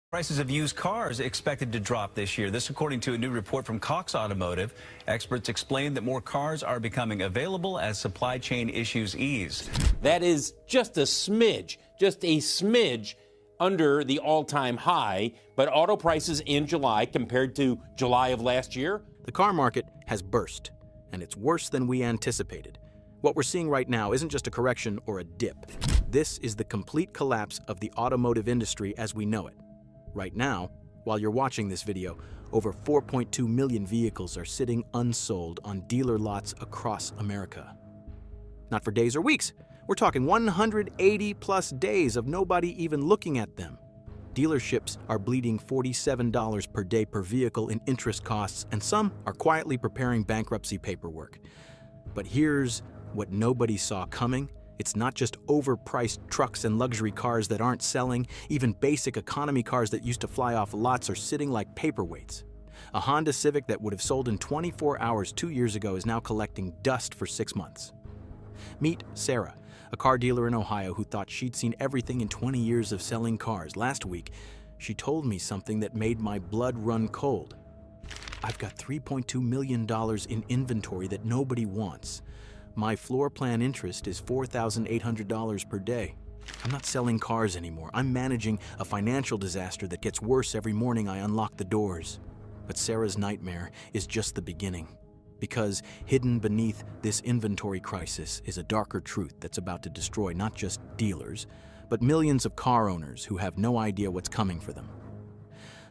Prices of used cars expected to drop this year. This according to a new report from Cox Automotive. Experts explain that more cars are becoming available as supply chain issues ease. That is just a smidge under the all-time high, but auto prices in July compared to July of last year. The car market has burst, and it's worse than we anticipated. What we're seeing right now isn't just a correction or a dip. This is the complete collapse of the automotive industry as we know it. Right now, while you're watching this video, over 4.2 million vehicles are sitting unsold on dealer lots across America. Not for days or weeks. We're talking 180 plus days of nobody even looking at them. Dealerships are bleeding $47 per day per vehicle in interest costs, and some are quietly preparing bankruptcy paperwork. But here's what nobody saw coming. It's not just overpriced trucks and luxury cars that aren't selling. Even basic economy cars that used to fly off lots are sitting like paperweights. A Honda Civic that would have sold in 24 hours 2 years ago is now collecting dust for 6 months. Meet Sarah, a car dealer in Ohio who thought she'd seen everything in 20 years of selling cars. Last week, she told me something that made my blood run cold. I've got $3.2 million in inventory that nobody wants. My floor plan interest is $4,800 per day. I'm not selling cars anymore. I'm managing a financial disaster that gets worse every morning I unlock the doors. But Sarah's nightmare is just the beginning. Because hidden beneath this inventory crisis is a darker truth that's about to destroy not just dealers, but millions of car owners who have no idea what's coming for them.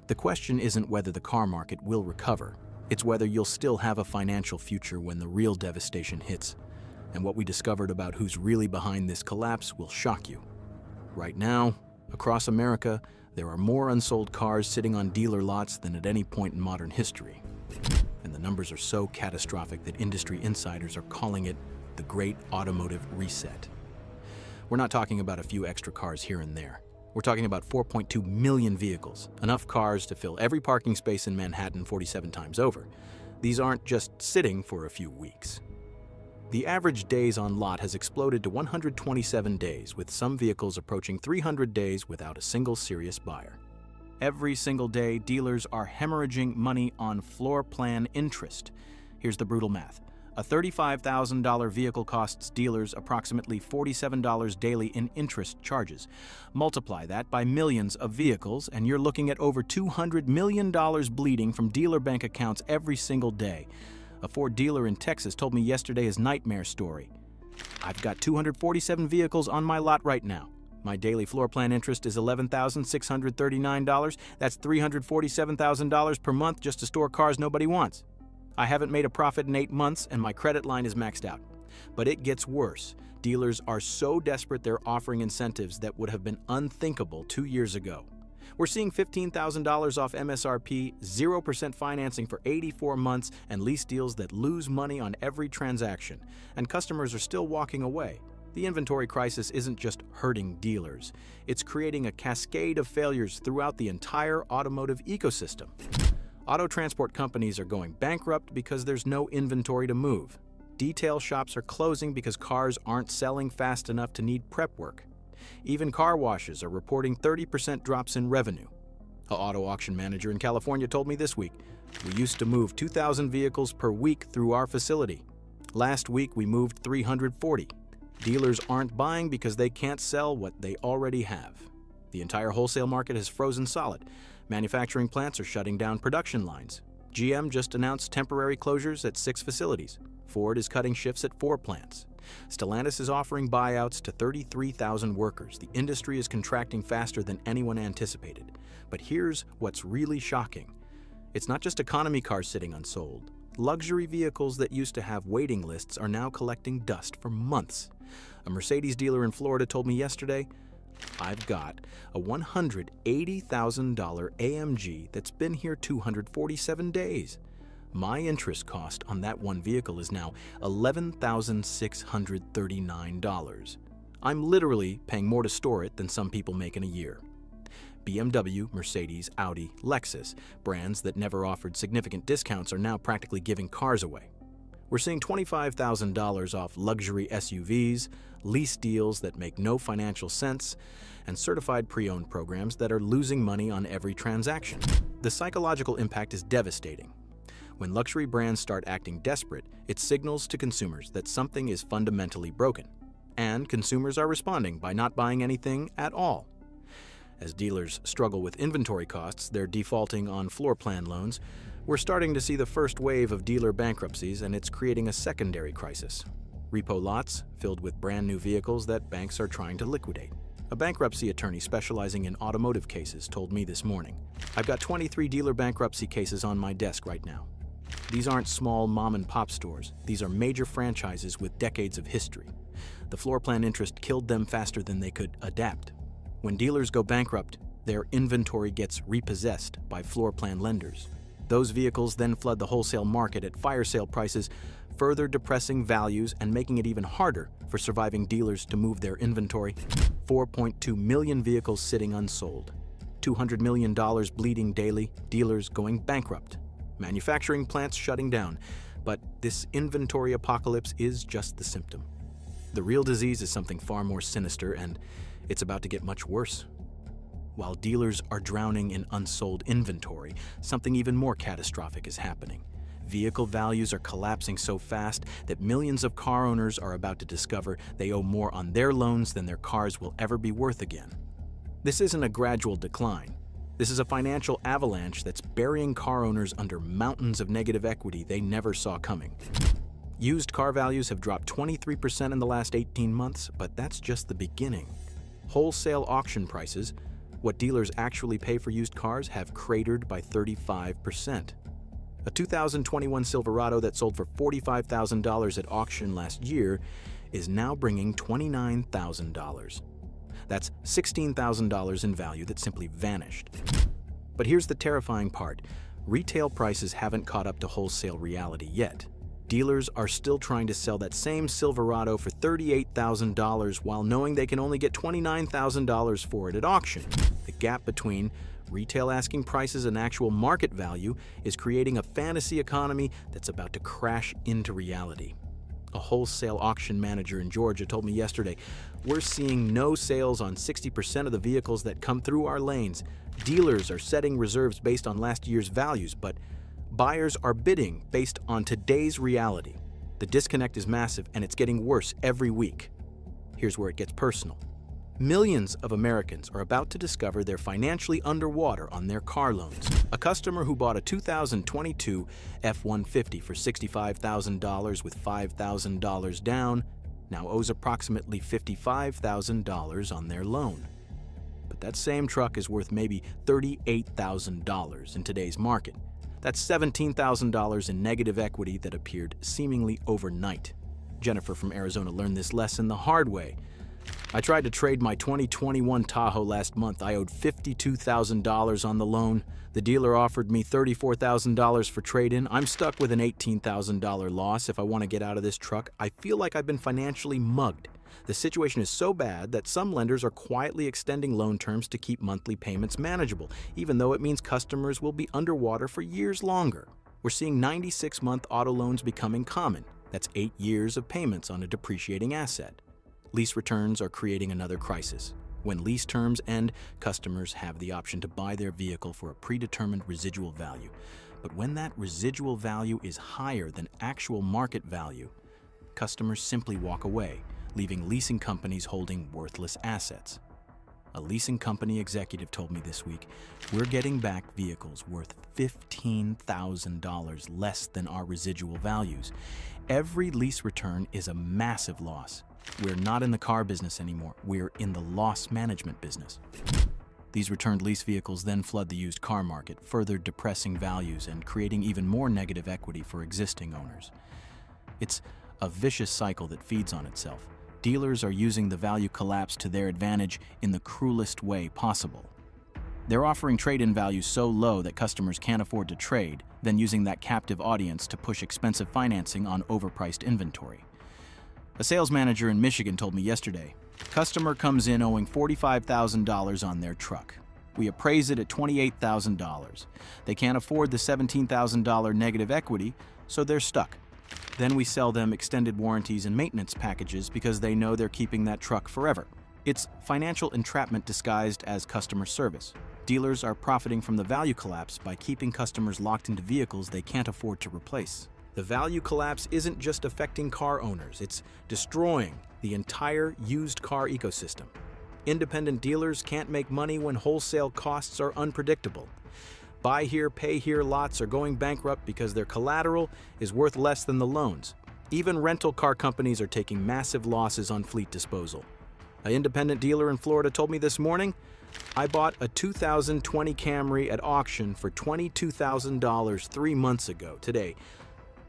The question isn't whether the car market will recover. It's whether you'll still have a financial future when the real devastation hits. And what we discovered about who's really behind this collapse will shock you. Right now, across America, there are more unsold cars sitting on dealer lots than at any point in modern history. And the numbers are so catastrophic that industry insiders are calling it the Great Automotive Reset. We're not talking about a few extra cars here and there. We're talking about 4.2 million vehicles, enough cars to fill every parking space in Manhattan 47 times over. These aren't just sitting for a few weeks. The average days on lot has exploded to 127 days, with some vehicles approaching 300 days without a single serious buyer. Every single day, dealers are hemorrhaging money on floor plan interest. Here's the brutal math. A $35,000 vehicle costs dealers approximately $47 daily in interest charges. Multiply that by millions of vehicles, and you're looking at over $200 million bleeding from dealer bank accounts every single day. A Ford dealer in Texas told me yesterday his nightmare story. I've got 247 vehicles on my lot right now. My daily floor plan interest is $11,639. That's $347,000 per month just to store cars nobody wants. I haven't made a profit in 8 months, and my credit line is maxed out. But it gets worse. Dealers are so desperate they're offering incentives that would have been unthinkable 2 years ago. We're seeing $15,000 off MSRP, 0% financing for 84 months, and lease deals that lose money on every transaction. And customers are still walking away. The inventory crisis isn't just hurting dealers. It's creating a cascade of failures throughout the entire automotive ecosystem. Auto transport companies are going bankrupt because there's no inventory to move. Detail shops are closing because cars aren't selling fast enough to need prep work. Even car washes are reporting 30% drops in revenue. An auto auction manager in California told me this week, we used to move 2,000 vehicles per week through our facility. Last week, we moved 340. Dealers aren't buying because they can't sell what they already have. The entire wholesale market has frozen solid. Manufacturing plants are shutting down production lines. GM just announced temporary closures at 6 facilities. Ford is cutting shifts at 4 plants. Stellantis is offering buyouts to 33,000 workers. The industry is contracting faster than anyone anticipated. But here's what's really shocking. It's not just economy cars sitting unsold. Luxury vehicles that used to have waiting lists are now collecting dust for months. A Mercedes dealer in Florida told me yesterday, I've got a $180,000 AMG that's been here 247 days. My interest cost on that one vehicle is now $11,639. I'm literally paying more to store it than some people make in a year. BMW, Mercedes, Audi, Lexus, brands that never offered significant discounts are now practically giving cars away. We're seeing $25,000 off luxury SUVs, lease deals that make no financial sense, and certified pre-owned programs that are losing money on every transaction. The psychological impact is devastating. When luxury brands start acting desperate, it signals to consumers that something is fundamentally broken. And consumers are responding by not buying anything at all. As dealers struggle with inventory costs, they're defaulting on floor plan loans. We're starting to see the first wave of dealer bankruptcies, and it's creating a secondary crisis. Repo lots filled with brand new vehicles that banks are trying to liquidate. A bankruptcy attorney specializing in automotive cases told me this morning, "I've got 23 dealer bankruptcy cases on my desk right now. These aren't small mom-and-pop stores. These are major franchises with decades of history. The floor plan interest killed them faster than they could adapt. When dealers go bankrupt, their inventory gets repossessed by floor plan lenders. Those vehicles then flood the wholesale market at fire sale prices, further depressing values and making it even harder for surviving dealers to move their inventory. 4.2 million vehicles sitting unsold. $200 million bleeding daily, dealers going bankrupt. Manufacturing plants shutting down. But this inventory apocalypse is just the symptom. The real disease is something far more sinister, and it's about to get much worse. While dealers are drowning in unsold inventory, something even more catastrophic is happening. Vehicle values are collapsing so fast that millions of car owners are about to discover they owe more on their loans than their cars will ever be worth again. This isn't a gradual decline. This is a financial avalanche that's burying car owners under mountains of negative equity they never saw coming. Used car values have dropped 23% in the last 18 months, but that's just the beginning. Wholesale auction prices, what dealers actually pay for used cars, have cratered by 35%. A 2021 Silverado that sold for $45,000 at auction last year is now bringing $29,000. That's $16,000 in value that simply vanished. But here's the terrifying part. Retail prices haven't caught up to wholesale reality yet. Dealers are still trying to sell that same Silverado for $38,000 while knowing they can only get $29,000 for it at auction. The gap between retail asking prices and actual market value is creating a fantasy economy that's about to crash into reality. A wholesale auction manager in Georgia told me yesterday, "We're seeing no sales on 60% of the vehicles that come through our lanes. Dealers are setting reserves based on last year's values, but buyers are bidding based on today's reality. The disconnect is massive, and it's getting worse every week." Here's where it gets personal. Millions of Americans are about to discover they're financially underwater on their car loans. A customer who bought a 2022 F-150 for $65,000 with $5,000 down now owes approximately $55,000 on their loan. But that same truck is worth maybe $38,000 in today's market. That's $17,000 in negative equity that appeared seemingly overnight. Jennifer from Arizona learned this lesson the hard way. "I tried to trade my 2021 Tahoe last month. I owed $52,000 on the loan. The dealer offered me $34,000 for trade-in. I'm stuck with an $18,000 loss if I want to get out of this truck. I feel like I've been financially mugged. The situation is so bad that some lenders are quietly extending loan terms to keep monthly payments manageable, even though it means customers will be underwater for years longer. We're seeing 96-month auto loans becoming common. That's 8 years of payments on a depreciating asset. Lease returns are creating another crisis. When lease terms end, customers have the option to buy their vehicle for a predetermined residual value. But when that residual value is higher than actual market value, customers simply walk away, leaving leasing companies holding worthless assets. A leasing company executive told me this week, "We're getting back vehicles worth $15,000 less than our residual values. Every lease return is a massive loss. We're not in the car business anymore. We're in the loss management business." These returned lease vehicles then flood the used car market, further depressing values and creating even more negative equity for existing owners. It's a vicious cycle that feeds on itself. Dealers are using the value collapse to their advantage in the cruelest way possible. They're offering trade-in values so low that customers can't afford to trade, then using that captive audience to push expensive financing on overpriced inventory. A sales manager in Michigan told me yesterday, "Customer comes in owing $45,000 on their truck. We appraise it at $28,000. They can't afford the $17,000 negative equity, so they're stuck. Then we sell them extended warranties and maintenance packages because they know they're keeping that truck forever. It's financial entrapment disguised as customer service. Dealers are profiting from the value collapse by keeping customers locked into vehicles they can't afford to replace. The value collapse isn't just affecting car owners, it's destroying the entire used car ecosystem. Independent dealers can't make money when wholesale costs are unpredictable. Buy here, pay here lots are going bankrupt because their collateral is worth less than the loans. Even rental car companies are taking massive losses on fleet disposal. An independent dealer in Florida told me this morning, "I bought a 2020 Camry at auction for $22,000 3 months ago. Today,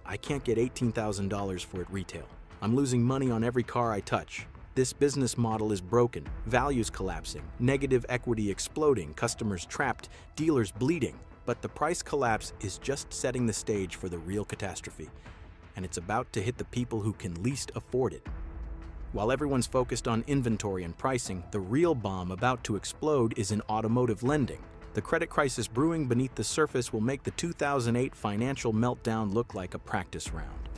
I can't get $18,000 for it retail. I'm losing money on every car I touch. This business model is broken, values collapsing, negative equity exploding, customers trapped, dealers bleeding. But the price collapse is just setting the stage for the real catastrophe, and it's about to hit the people who can least afford it." While everyone's focused on inventory and pricing, the real bomb about to explode is in automotive lending. The credit crisis brewing beneath the surface will make the 2008 financial meltdown look like a practice round.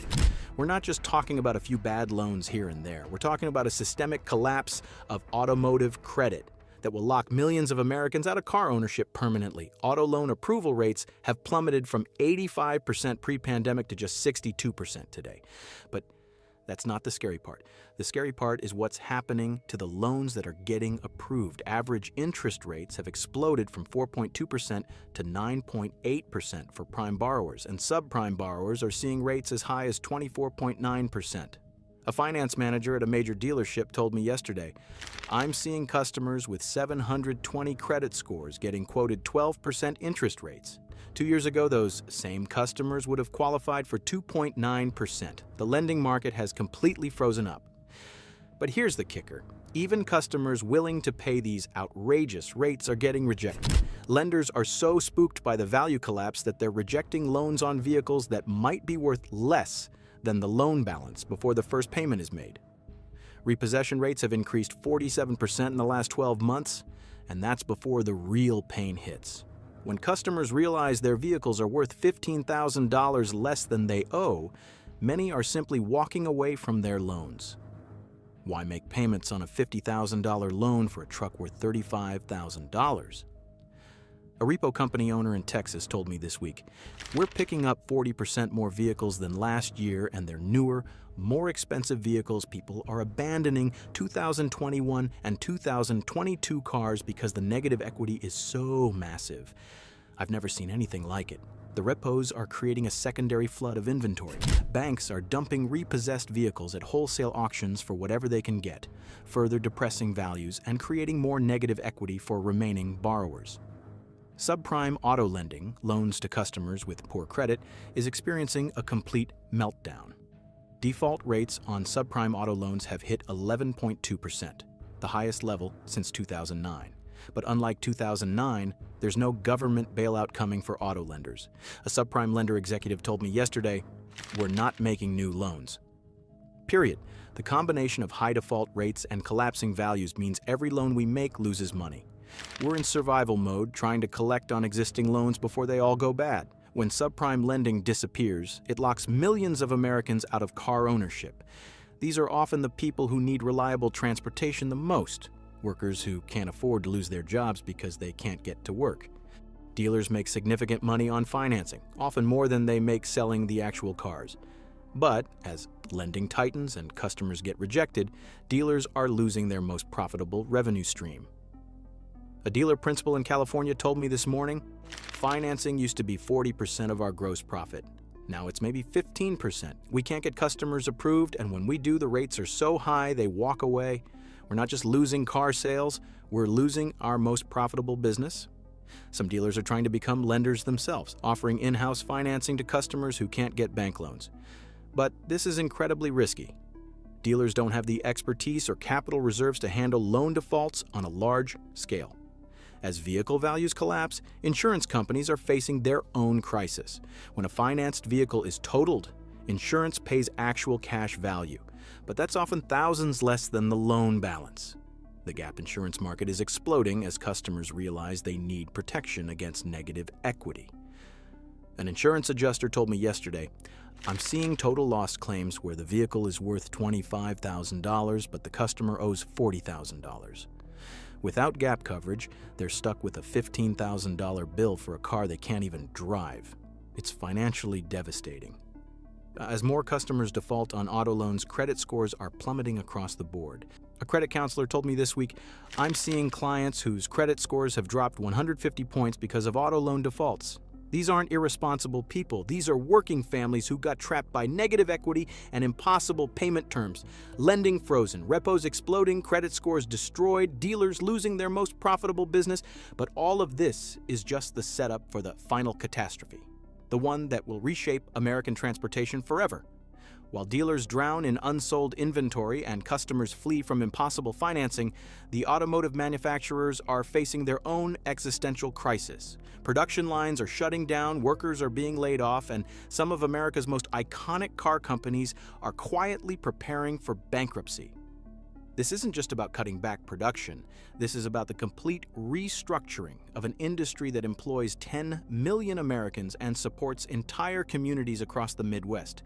We're not just talking about a few bad loans here and there. We're talking about a systemic collapse of automotive credit that will lock millions of Americans out of car ownership permanently. Auto loan approval rates have plummeted from 85% pre-pandemic to just 62% today. But that's not the scary part. The scary part is what's happening to the loans that are getting approved. Average interest rates have exploded from 4.2% to 9.8% for prime borrowers, and subprime borrowers are seeing rates as high as 24.9%. A finance manager at a major dealership told me yesterday, "I'm seeing customers with 720 credit scores getting quoted 12% interest rates. 2 years ago, those same customers would have qualified for 2.9%. The lending market has completely frozen up." But here's the kicker. Even customers willing to pay these outrageous rates are getting rejected. Lenders are so spooked by the value collapse that they're rejecting loans on vehicles that might be worth less than the loan balance before the first payment is made. Repossession rates have increased 47% in the last 12 months, and that's before the real pain hits. When customers realize their vehicles are worth $15,000 less than they owe, many are simply walking away from their loans. Why make payments on a $50,000 loan for a truck worth $35,000? A repo company owner in Texas told me this week, "We're picking up 40% more vehicles than last year, and they're newer, more expensive vehicles. People are abandoning 2021 and 2022 cars because the negative equity is so massive. I've never seen anything like it. The repos are creating a secondary flood of inventory. Banks are dumping repossessed vehicles at wholesale auctions for whatever they can get, further depressing values and creating more negative equity for remaining borrowers." Subprime auto lending, loans to customers with poor credit, is experiencing a complete meltdown. Default rates on subprime auto loans have hit 11.2%, the highest level since 2009. But unlike 2009, there's no government bailout coming for auto lenders. A subprime lender executive told me yesterday, "We're not making new loans." Period. The combination of high default rates and collapsing values means every loan we make loses money. We're in survival mode, trying to collect on existing loans before they all go bad. When subprime lending disappears, it locks millions of Americans out of car ownership. These are often the people who need reliable transportation the most, workers who can't afford to lose their jobs because they can't get to work. Dealers make significant money on financing, often more than they make selling the actual cars. But as lending tightens and customers get rejected, dealers are losing their most profitable revenue stream. A dealer principal in California told me this morning, "Financing used to be 40% of our gross profit. Now it's maybe 15%. We can't get customers approved, and when we do, the rates are so high they walk away. We're not just losing car sales, we're losing our most profitable business." Some dealers are trying to become lenders themselves, offering in-house financing to customers who can't get bank loans. But this is incredibly risky. Dealers don't have the expertise or capital reserves to handle loan defaults on a large scale. As vehicle values collapse, insurance companies are facing their own crisis. When a financed vehicle is totaled, insurance pays actual cash value, but that's often thousands less than the loan balance. The gap insurance market is exploding as customers realize they need protection against negative equity. An insurance adjuster told me yesterday, "I'm seeing total loss claims where the vehicle is worth $25,000, but the customer owes $40,000. Without gap coverage, they're stuck with a $15,000 bill for a car they can't even drive. It's financially devastating." As more customers default on auto loans, credit scores are plummeting across the board. A credit counselor told me this week, "I'm seeing clients whose credit scores have dropped 150 points because of auto loan defaults. These aren't irresponsible people. These are working families who got trapped by negative equity and impossible payment terms. Lending frozen, repos exploding, credit scores destroyed, dealers losing their most profitable business. But all of this is just the setup for the final catastrophe, the one that will reshape American transportation forever. While dealers drown in unsold inventory and customers flee from impossible financing, the automotive manufacturers are facing their own existential crisis. Production lines are shutting down, workers are being laid off, and some of America's most iconic car companies are quietly preparing for bankruptcy. This isn't just about cutting back production. This is about the complete restructuring of an industry that employs 10 million Americans and supports entire communities across the Midwest.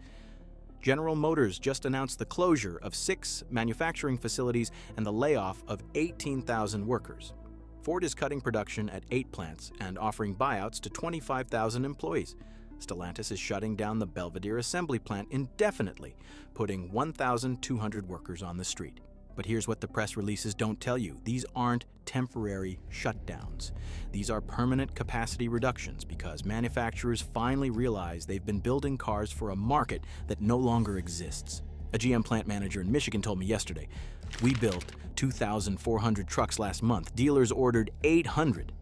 General Motors just announced the closure of 6 manufacturing facilities and the layoff of 18,000 workers. Ford is cutting production at 8 plants and offering buyouts to 25,000 employees. Stellantis is shutting down the Belvidere assembly plant indefinitely, putting 1,200 workers on the street. But here's what the press releases don't tell you. These aren't temporary shutdowns. These are permanent capacity reductions because manufacturers finally realize they've been building cars for a market that no longer exists. A GM plant manager in Michigan told me yesterday, "We built 2,400 trucks last month. Dealers ordered 800.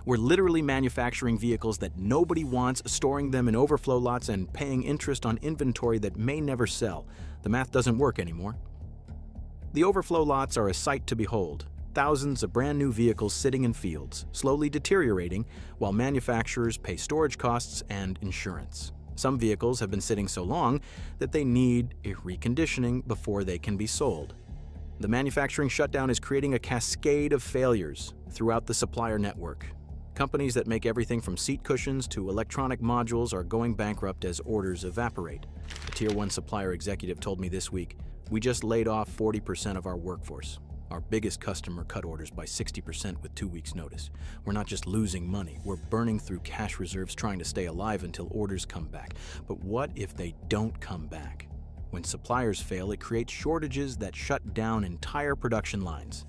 We're literally manufacturing vehicles that nobody wants, storing them in overflow lots, and paying interest on inventory that may never sell. The math doesn't work anymore." The overflow lots are a sight to behold. Thousands of brand new vehicles sitting in fields, slowly deteriorating, while manufacturers pay storage costs and insurance. Some vehicles have been sitting so long that they need a reconditioning before they can be sold. The manufacturing shutdown is creating a cascade of failures throughout the supplier network. Companies that make everything from seat cushions to electronic modules are going bankrupt as orders evaporate. A Tier 1 supplier executive told me this week, "We just laid off 40% of our workforce. Our biggest customer cut orders by 60% with 2 weeks' notice. We're not just losing money, we're burning through cash reserves trying to stay alive until orders come back. But what if they don't come back? When suppliers fail, it creates shortages that shut down entire production lines.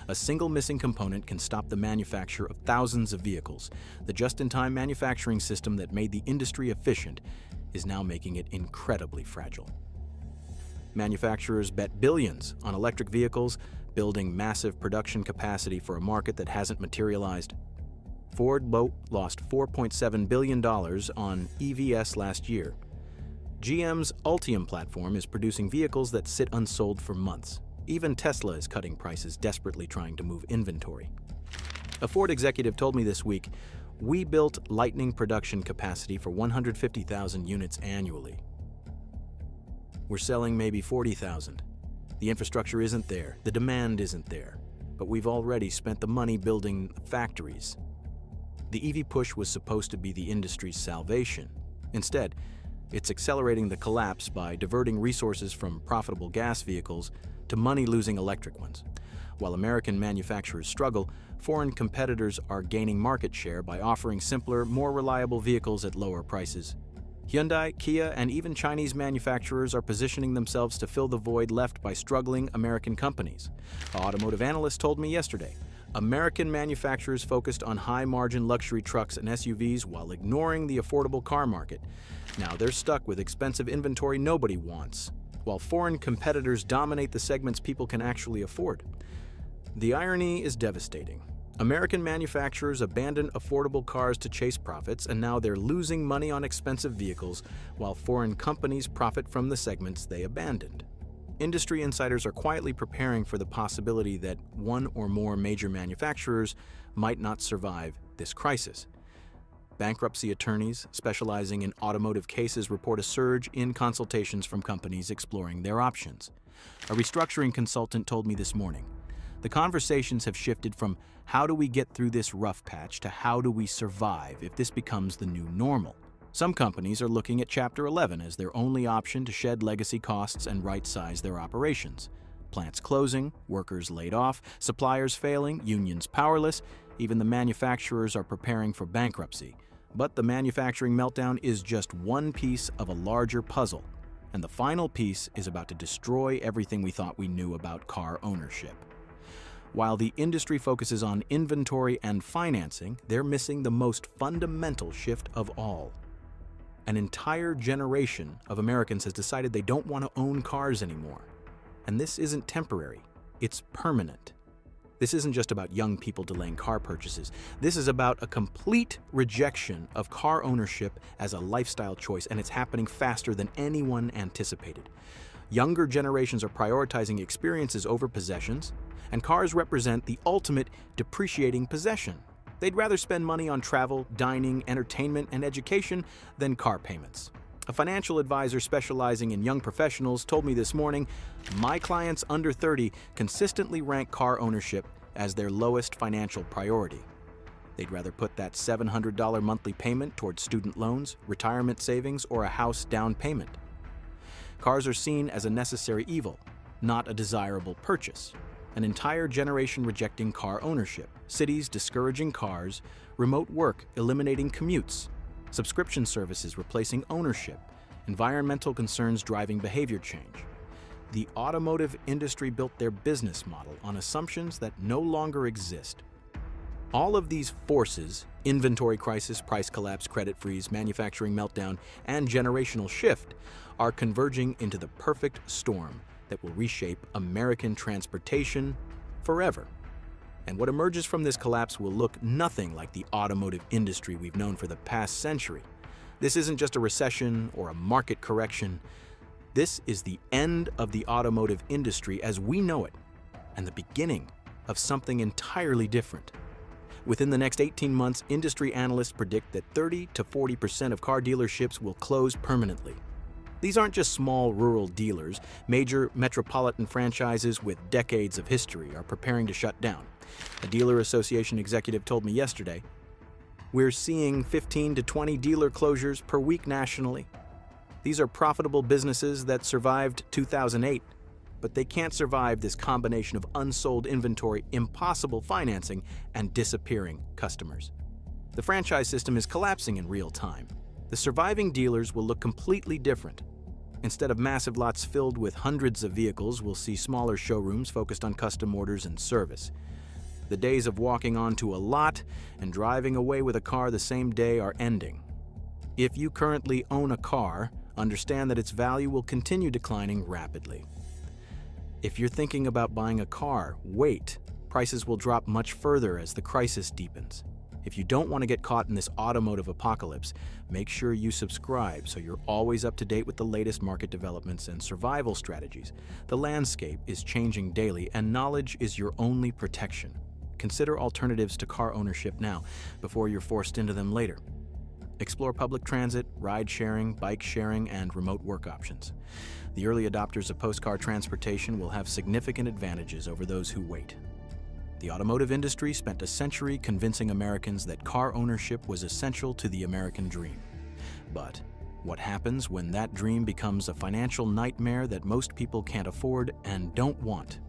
A single missing component can stop the manufacture of thousands of vehicles. The just-in-time manufacturing system that made the industry efficient is now making it incredibly fragile." Manufacturers bet billions on electric vehicles, building massive production capacity for a market that hasn't materialized. Ford lost $4.7 billion on EVs last year. GM's Ultium platform is producing vehicles that sit unsold for months. Even Tesla is cutting prices, desperately trying to move inventory. A Ford executive told me this week, "We built Lightning production capacity for 150,000 units annually. We're selling maybe 40,000. The infrastructure isn't there, the demand isn't there, but we've already spent the money building factories." The EV push was supposed to be the industry's salvation. Instead, it's accelerating the collapse by diverting resources from profitable gas vehicles to money-losing electric ones. While American manufacturers struggle, foreign competitors are gaining market share by offering simpler, more reliable vehicles at lower prices. Hyundai, Kia, and even Chinese manufacturers are positioning themselves to fill the void left by struggling American companies. An automotive analyst told me yesterday, American manufacturers focused on high-margin luxury trucks and SUVs while ignoring the affordable car market. Now they're stuck with expensive inventory nobody wants, while foreign competitors dominate the segments people can actually afford. The irony is devastating. American manufacturers abandoned affordable cars to chase profits, and now they're losing money on expensive vehicles, while foreign companies profit from the segments they abandoned. Industry insiders are quietly preparing for the possibility that one or more major manufacturers might not survive this crisis. Bankruptcy attorneys specializing in automotive cases report a surge in consultations from companies exploring their options. A restructuring consultant told me this morning, "The conversations have shifted from how do we get through this rough patch to how do we survive if this becomes the new normal." Some companies are looking at Chapter 11 as their only option to shed legacy costs and right-size their operations. Plants closing, workers laid off, suppliers failing, unions powerless, even the manufacturers are preparing for bankruptcy. But the manufacturing meltdown is just one piece of a larger puzzle, and the final piece is about to destroy everything we thought we knew about car ownership. While the industry focuses on inventory and financing, they're missing the most fundamental shift of all. An entire generation of Americans has decided they don't want to own cars anymore. And this isn't temporary, it's permanent. This isn't just about young people delaying car purchases. This is about a complete rejection of car ownership as a lifestyle choice, and it's happening faster than anyone anticipated. Younger generations are prioritizing experiences over possessions, and cars represent the ultimate depreciating possession. They'd rather spend money on travel, dining, entertainment, and education than car payments. A financial advisor specializing in young professionals told me this morning, my clients under 30 consistently rank car ownership as their lowest financial priority. They'd rather put that $700 monthly payment towards student loans, retirement savings, or a house down payment. Cars are seen as a necessary evil, not a desirable purchase. An entire generation rejecting car ownership, cities discouraging cars, remote work eliminating commutes, subscription services replacing ownership, environmental concerns driving behavior change. The automotive industry built their business model on assumptions that no longer exist. All of these forces, inventory crisis, price collapse, credit freeze, manufacturing meltdown, and generational shift, are converging into the perfect storm that will reshape American transportation forever. And what emerges from this collapse will look nothing like the automotive industry we've known for the past century. This isn't just a recession or a market correction. This is the end of the automotive industry as we know it, and the beginning of something entirely different. Within the next 18 months, industry analysts predict that 30 to 40% of car dealerships will close permanently. These aren't just small rural dealers. Major metropolitan franchises with decades of history are preparing to shut down. A dealer association executive told me yesterday, we're seeing 15 to 20 dealer closures per week nationally. These are profitable businesses that survived 2008, but they can't survive this combination of unsold inventory, impossible financing, and disappearing customers. The franchise system is collapsing in real time. The surviving dealers will look completely different. Instead of massive lots filled with hundreds of vehicles, we'll see smaller showrooms focused on custom orders and service. The days of walking onto a lot and driving away with a car the same day are ending. If you currently own a car, understand that its value will continue declining rapidly. If you're thinking about buying a car, wait. Prices will drop much further as the crisis deepens. If you don't want to get caught in this automotive apocalypse, make sure you subscribe so you're always up to date with the latest market developments and survival strategies. The landscape is changing daily, and knowledge is your only protection. Consider alternatives to car ownership now, before you're forced into them later. Explore public transit, ride sharing, bike sharing, and remote work options. The early adopters of post-car transportation will have significant advantages over those who wait. The automotive industry spent a century convincing Americans that car ownership was essential to the American dream. But what happens when that dream becomes a financial nightmare that most people can't afford and don't want?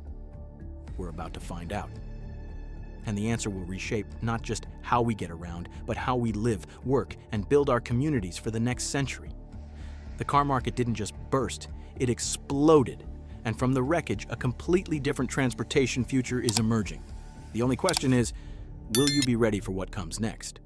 We're about to find out. And the answer will reshape not just how we get around, but how we live, work, and build our communities for the next century. The car market didn't just burst, it exploded. And from the wreckage, a completely different transportation future is emerging. The only question is, will you be ready for what comes next?